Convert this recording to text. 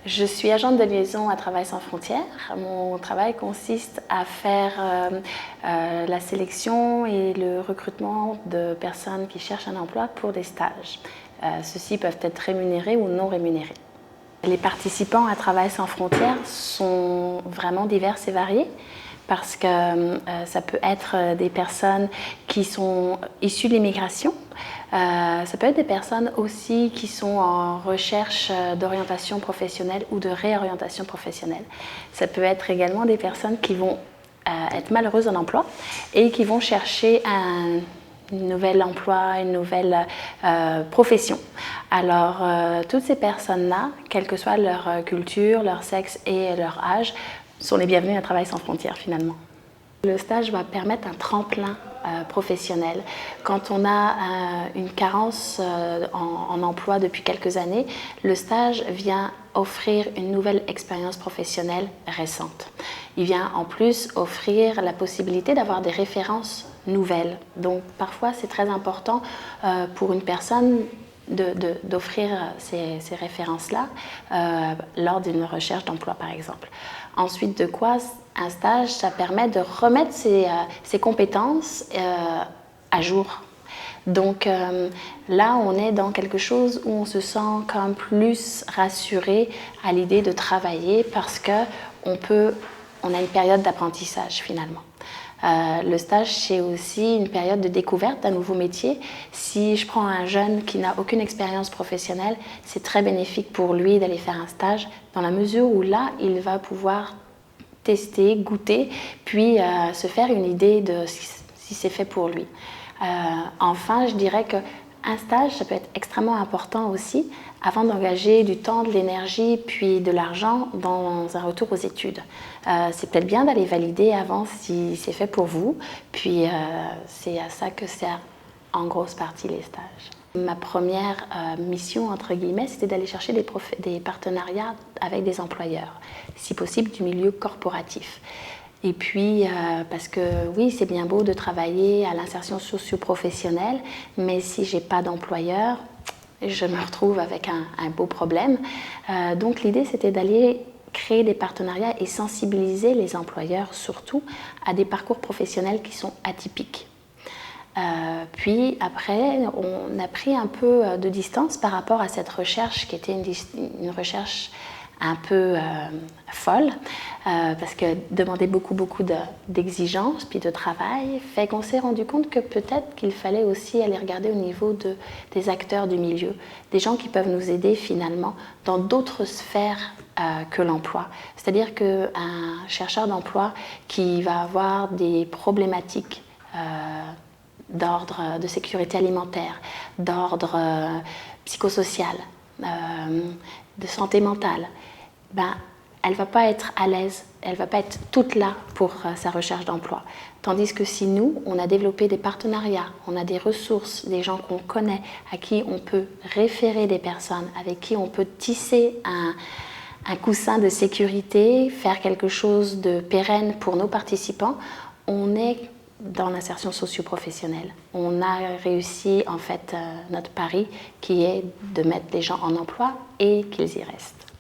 Je suis agente de liaison à Travail sans frontières. Mon travail consiste à faire la sélection et le recrutement de personnes qui cherchent un emploi pour des stages. Ceux-ci peuvent être rémunérés ou non rémunérés. Les participants à Travail sans frontières sont vraiment divers et variés parce que ça peut être des personnes qui sont issues de l'immigration, ça peut être des personnes aussi qui sont en recherche d'orientation professionnelle ou de réorientation professionnelle. Ça peut être également des personnes qui vont être malheureuses en emploi et qui vont chercher un nouvel emploi, une nouvelle profession. Alors, toutes ces personnes-là, quelle que soit leur culture, leur sexe et leur âge, sont les bienvenus à Travail sans frontières finalement. Le stage va permettre un tremplin professionnel. Quand on a une carence en emploi depuis quelques années, le stage vient offrir une nouvelle expérience professionnelle récente. Il vient en plus offrir la possibilité d'avoir des références nouvelles. Donc parfois c'est très important pour une personne d'offrir ces références-là lors d'une recherche d'emploi par exemple. Ensuite de quoi, un stage, ça permet de remettre ses compétences à jour. Donc là, on est dans quelque chose où on se sent quand même plus rassuré à l'idée de travailler parce qu'on a une période d'apprentissage finalement. Le stage, c'est aussi une période de découverte d'un nouveau métier. Si je prends un jeune qui n'a aucune expérience professionnelle, c'est très bénéfique pour lui d'aller faire un stage dans la mesure où là, il va pouvoir tester, goûter, puis se faire une idée de si c'est fait pour lui. Enfin, je dirais qu'un stage, ça peut être extrêmement important aussi avant d'engager du temps, de l'énergie, puis de l'argent dans un retour aux études. C'est peut-être bien d'aller valider avant si c'est fait pour vous, puis c'est à ça que servent en grosse partie les stages. Ma première mission, entre guillemets, c'était d'aller chercher des partenariats avec des employeurs, si possible du milieu corporatif. Et puis, parce que oui, c'est bien beau de travailler à l'insertion socio-professionnelle, mais si je n'ai pas d'employeur, je me retrouve avec un beau problème. Donc l'idée, c'était d'aller créer des partenariats et sensibiliser les employeurs surtout à des parcours professionnels qui sont atypiques. Puis après, on a pris un peu de distance par rapport à cette recherche qui était une recherche un peu folle parce que demandait beaucoup d'exigences puis de travail, fait qu'on s'est rendu compte que peut-être qu'il fallait aussi aller regarder au niveau des acteurs du milieu, des gens qui peuvent nous aider finalement dans d'autres sphères que l'emploi. C'est-à-dire qu'un chercheur d'emploi qui va avoir des problématiques d'ordre de sécurité alimentaire, d'ordre psychosocial, de santé mentale, elle ne va pas être à l'aise, elle ne va pas être toute là pour sa recherche d'emploi. Tandis que si nous, on a développé des partenariats, on a des ressources, des gens qu'on connaît, à qui on peut référer des personnes, avec qui on peut tisser un coussin de sécurité, faire quelque chose de pérenne pour nos participants, on est dans l'insertion socio-professionnelle. On a réussi en fait notre pari qui est de mettre les gens en emploi et qu'ils y restent.